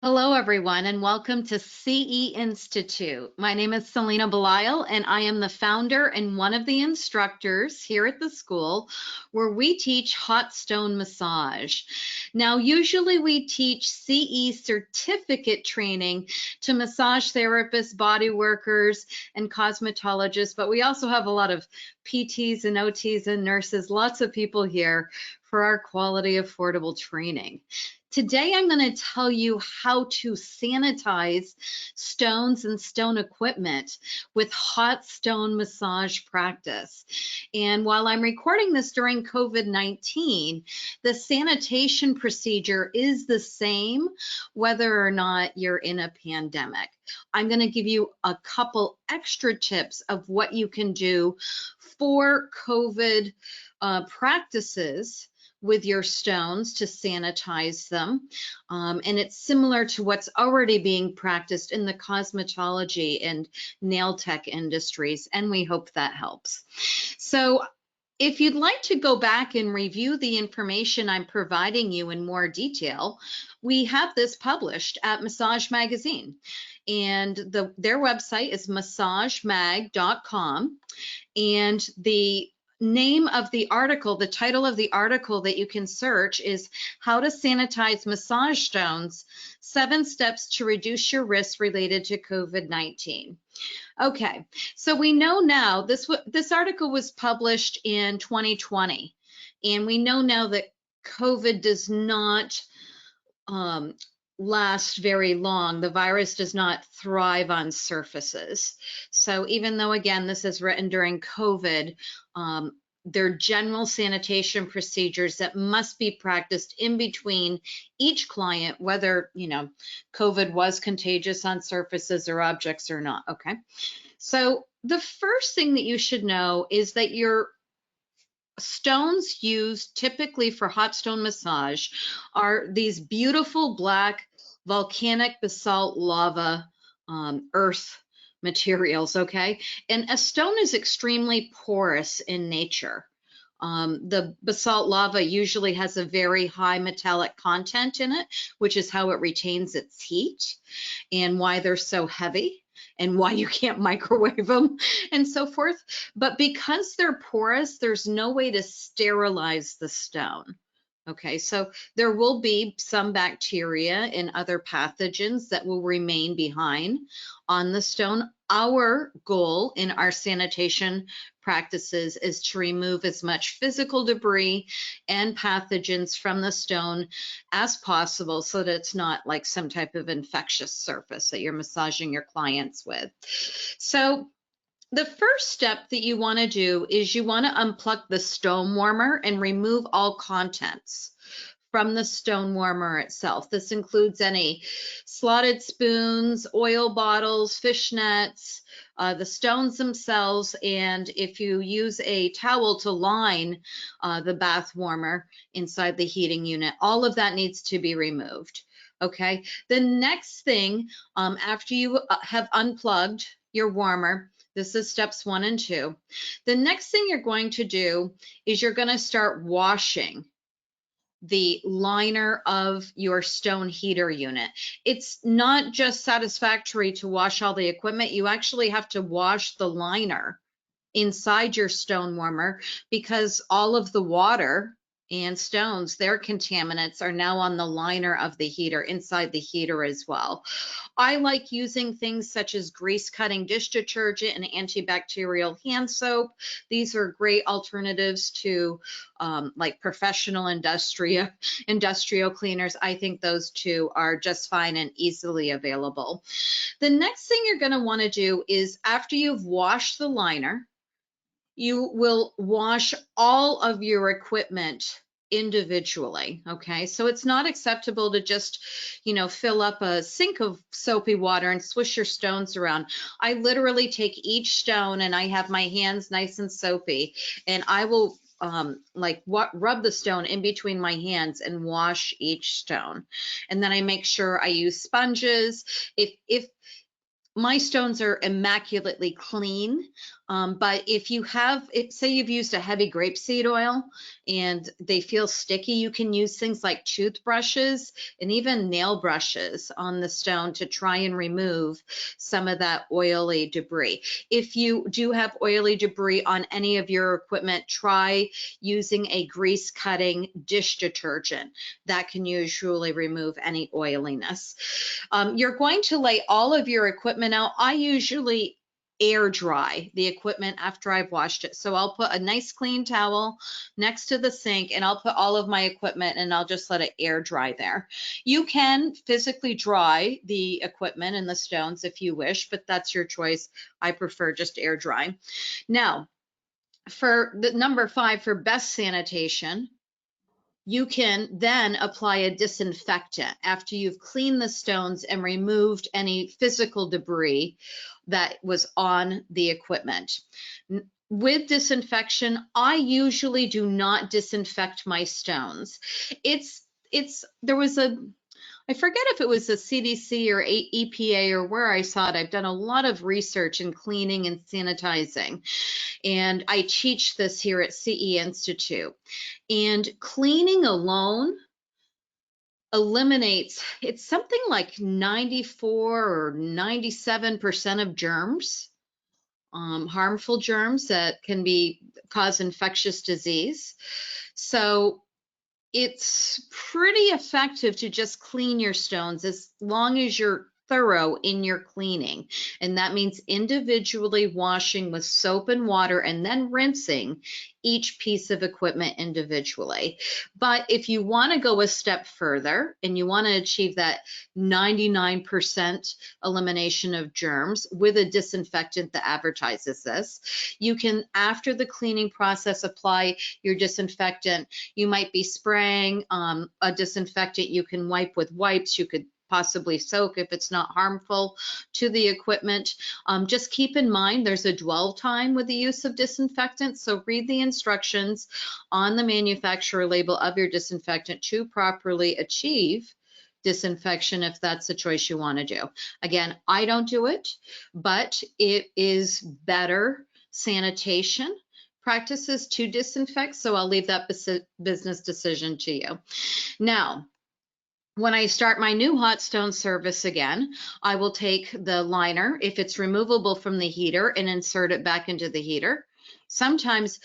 Hello, everyone, and welcome to CE Institute. My name is Selena Belisle, and I am the founder and one of the instructors here at the school where we teach hot stone massage. Now, usually we teach CE certificate training to massage therapists, body workers, and cosmetologists, but we also have a lot of PTs and OTs and nurses, lots of people here for our quality, affordable training. Today, I'm going to tell you how to sanitize stones and stone equipment with hot stone massage practice. And while I'm recording this during COVID-19, the sanitation procedure is the same whether or not you're in a pandemic. I'm going to give you a couple extra tips of what you can do for COVID practices with your stones to sanitize them. And it's similar to what's already being practiced in the cosmetology and nail tech industries, and we hope that helps. So if you'd like to go back and review the information I'm providing you in more detail, we have this published at Massage Magazine. And their website is massagemag.com. And the name of the article, the title of the article that you can search is How to Sanitize Massage Stones, 7 Steps to Reduce Your Risks Related to COVID-19. Okay, so we know now, this article was published in 2020, and we know now that COVID does not last very long. The virus does not thrive on surfaces. So even though, again, this is written during COVID, there are general sanitation procedures that must be practiced in between each client, whether, COVID was contagious on surfaces or objects or not, okay? So the first thing that you should know is that your stones used typically for hot stone massage are these beautiful black volcanic basalt lava earth materials, okay? And a stone is extremely porous in nature. The basalt lava usually has a very high metallic content in it, which is how it retains its heat and why they're so heavy and why you can't microwave them and so forth. But because they're porous, there's no way to sterilize the stone. Okay, so there will be some bacteria and other pathogens that will remain behind on the stone. Our goal in our sanitation practices is to remove as much physical debris and pathogens from the stone as possible so that it's not like some type of infectious surface that you're massaging your clients with. So the first step that you want to do is you want to unplug the stone warmer and remove all contents from the stone warmer itself. This includes any slotted spoons, oil bottles, fish nets, the stones themselves, and if you use a towel to line the bath warmer inside the heating unit, all of that needs to be removed. Okay, the next thing after you have unplugged your warmer, this is steps 1 and 2. The next thing you're going to do is you're going to start washing the liner of your stone heater unit. It's not just satisfactory to wash all the equipment. You actually have to wash the liner inside your stone warmer because all of the water and stones, their contaminants are now on the liner of the heater, inside the heater as well. I like using things such as grease cutting dish detergent and antibacterial hand soap. These are great alternatives to like professional industrial cleaners. I think those two are just fine and easily available. The next thing you're going to want to do is after you've washed the liner, you will wash all of your equipment individually, okay? So it's not acceptable to just, fill up a sink of soapy water and swish your stones around. I literally take each stone and I have my hands nice and soapy, and I will rub the stone in between my hands and wash each stone. And then I make sure I use sponges. If my stones are immaculately clean, But if you have, say you've used a heavy grapeseed oil and they feel sticky, you can use things like toothbrushes and even nail brushes on the stone to try and remove some of that oily debris. If you do have oily debris on any of your equipment, try using a grease cutting dish detergent. That can usually remove any oiliness. You're going to lay all of your equipment out. I usually air dry the equipment after I've washed it. So I'll put a nice clean towel next to the sink and I'll put all of my equipment and I'll just let it air dry there. You can physically dry the equipment and the stones if you wish, but that's your choice. I prefer just air dry. Now, for the number 5, for best sanitation, you can then apply a disinfectant after you've cleaned the stones and removed any physical debris that was on the equipment. With disinfection, I usually do not disinfect my stones. There was I forget if it was the CDC or EPA or where I saw it. I've done a lot of research in cleaning and sanitizing, and I teach this here at CE Institute. And cleaning alone eliminates, it's something like 94 or 97% of germs, harmful germs that can cause infectious disease. So it's pretty effective to just clean your stones as long as you're thorough in your cleaning. And that means individually washing with soap and water and then rinsing each piece of equipment individually. But if you want to go a step further and you want to achieve that 99% elimination of germs with a disinfectant that advertises this, you can, after the cleaning process, apply your disinfectant. You might be spraying a disinfectant. You can wipe with wipes. You could possibly soak if it's not harmful to the equipment. Just keep in mind there's a dwell time with the use of disinfectant, so read the instructions on the manufacturer label of your disinfectant to properly achieve disinfection if that's the choice you want to do. Again, I don't do it, but it is better sanitation practices to disinfect, so I'll leave that business decision to you. Now, when I start my new hot stone service again, I will take the liner, if it's removable from the heater, and insert it back into the heater. Sometimes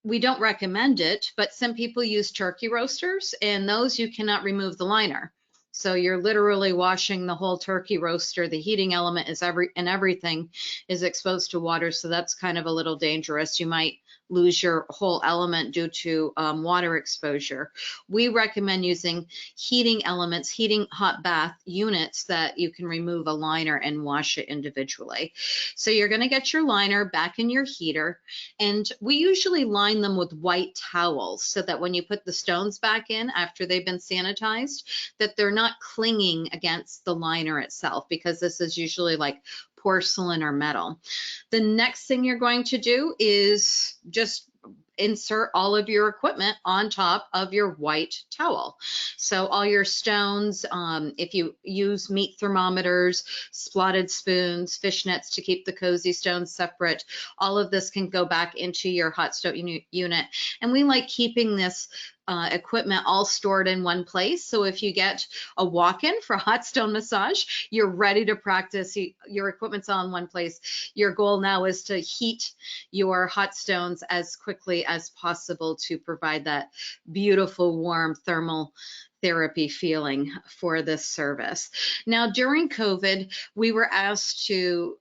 we don't recommend it, but some people use turkey roasters, and those you cannot remove the liner. So you're literally washing the whole turkey roaster. The heating element is everything is exposed to water, so that's kind of a little dangerous. You might lose your whole element due to water exposure. We recommend using heating elements, heating hot bath units that you can remove a liner and wash it individually. So you're going to get your liner back in your heater, and we usually line them with white towels so that when you put the stones back in after they've been sanitized, that they're not clinging against the liner itself, because this is usually like porcelain or metal. The next thing you're going to do is just insert all of your equipment on top of your white towel. So all your stones, if you use meat thermometers, spotted spoons, fishnets to keep the cozy stones separate, all of this can go back into your hot stone unit. And we like keeping this equipment all stored in one place. So if you get a walk-in for hot stone massage, you're ready to practice. Your equipment's all in one place. Your goal now is to heat your hot stones as quickly as possible to provide that beautiful, warm thermal therapy feeling for this service. Now, during COVID, we were asked to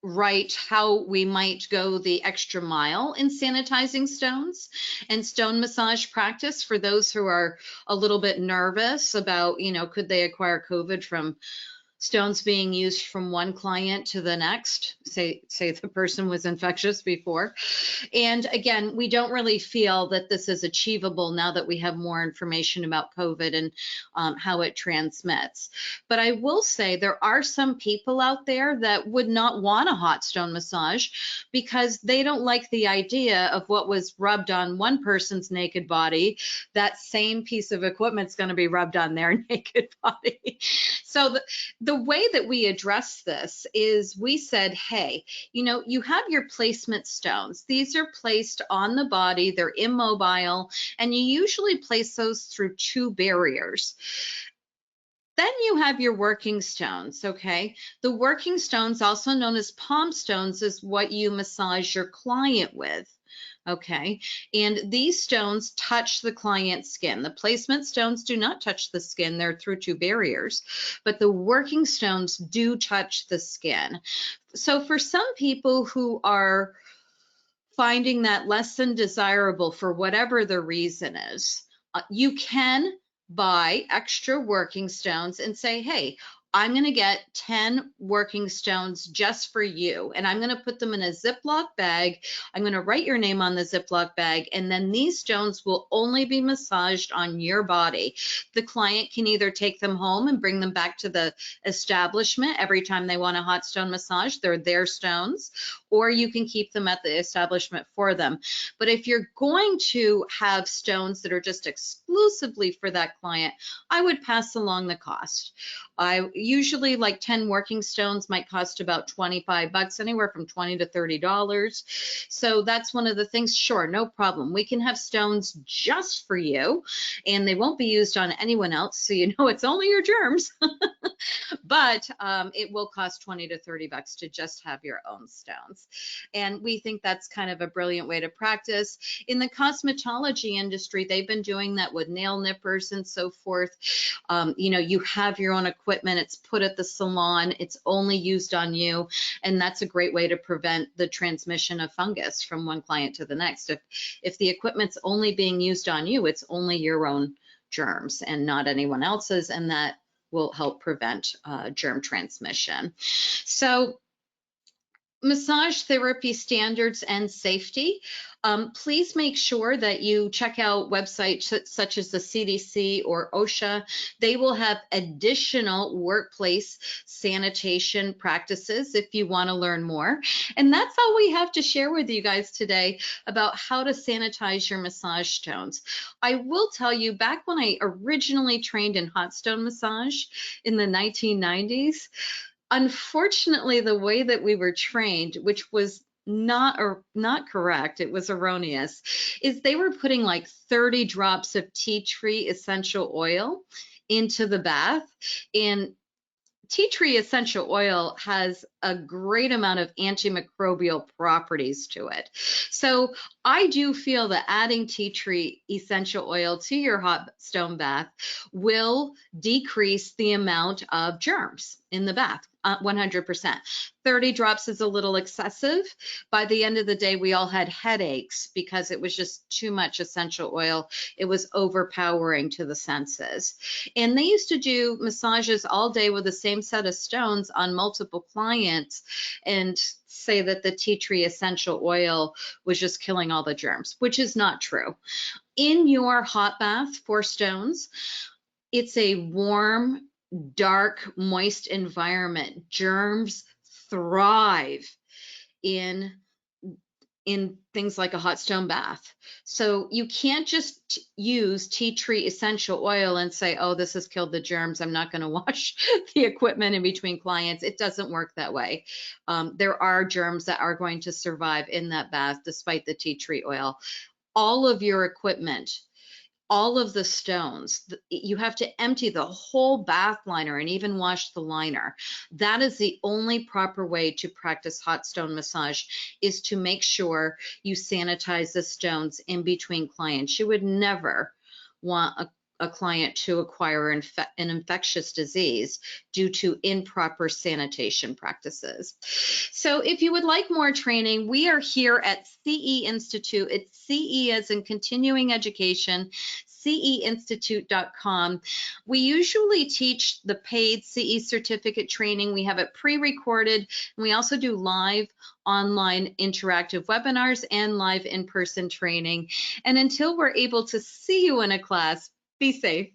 write how we might go the extra mile in sanitizing stones and stone massage practice for those who are a little bit nervous about, could they acquire COVID from stones being used from one client to the next, say the person was infectious before. And again, we don't really feel that this is achievable now that we have more information about COVID and how it transmits. But I will say there are some people out there that would not want a hot stone massage because they don't like the idea of what was rubbed on one person's naked body. That same piece of equipment is going to be rubbed on their naked body. So the way that we address this is we said, hey, you have your placement stones. These are placed on the body, they're immobile, and you usually place those through 2 barriers. Then you have your working stones, okay? The working stones, also known as palm stones, is what you massage your client with. Okay, and these stones touch the client's skin. The placement stones do not touch the skin, they're through 2 barriers, but the working stones do touch the skin. So for some people who are finding that less than desirable for whatever the reason is, you can buy extra working stones and say, hey, I'm going to get 10 working stones just for you, and I'm going to put them in a Ziploc bag. I'm going to write your name on the Ziploc bag, and then these stones will only be massaged on your body. The client can either take them home and bring them back to the establishment every time they want a hot stone massage. They're their stones, or you can keep them at the establishment for them. But if you're going to have stones that are just exclusively for that client, I would pass along the cost. I usually, like 10 working stones might cost about 25 bucks, anywhere from $20 to $30. So that's one of the things. Sure, no problem. We can have stones just for you, and they won't be used on anyone else, so it's only your germs. But it will cost 20 to 30 bucks to just have your own stones. And we think that's kind of a brilliant way to practice. In the cosmetology industry, they've been doing that with nail nippers and so forth. You have your own equipment, it's put at the salon, it's only used on you, and that's a great way to prevent the transmission of fungus from one client to the next. If the equipment's only being used on you, it's only your own germs and not anyone else's, and that will help prevent germ transmission. So massage therapy standards and safety. Please make sure that you check out websites such as the CDC or OSHA. They will have additional workplace sanitation practices if you want to learn more. And that's all we have to share with you guys today about how to sanitize your massage stones. I will tell you, back when I originally trained in hot stone massage in the 1990s, unfortunately, the way that we were trained, which was not correct, it was erroneous, is they were putting like 30 drops of tea tree essential oil into the bath. And tea tree essential oil has a great amount of antimicrobial properties to it. So I do feel that adding tea tree essential oil to your hot stone bath will decrease the amount of germs in the bath. 100%. 30 drops is a little excessive. By the end of the day, we all had headaches because it was just too much essential oil. It was overpowering to the senses. And they used to do massages all day with the same set of stones on multiple clients and say that the tea tree essential oil was just killing all the germs, which is not true. In your hot bath for stones, it's a warm, dark, moist environment. Germs thrive in things like a hot stone bath. So you can't just use tea tree essential oil and say, oh, this has killed the germs, I'm not going to wash the equipment in between clients. It doesn't work that way. There are germs that are going to survive in that bath despite the tea tree oil. All of your equipment, all of the stones, you have to empty the whole bath liner and even wash the liner. That is the only proper way to practice hot stone massage, is to make sure you sanitize the stones in between clients. You would never want a client to acquire an infectious disease due to improper sanitation practices. So if you would like more training, we are here at CE Institute. It's CE as in continuing education, ceinstitute.com. We usually teach the paid CE certificate training. We have it pre-recorded, and we also do live online interactive webinars and live in-person training. And until we're able to see you in a class, be safe.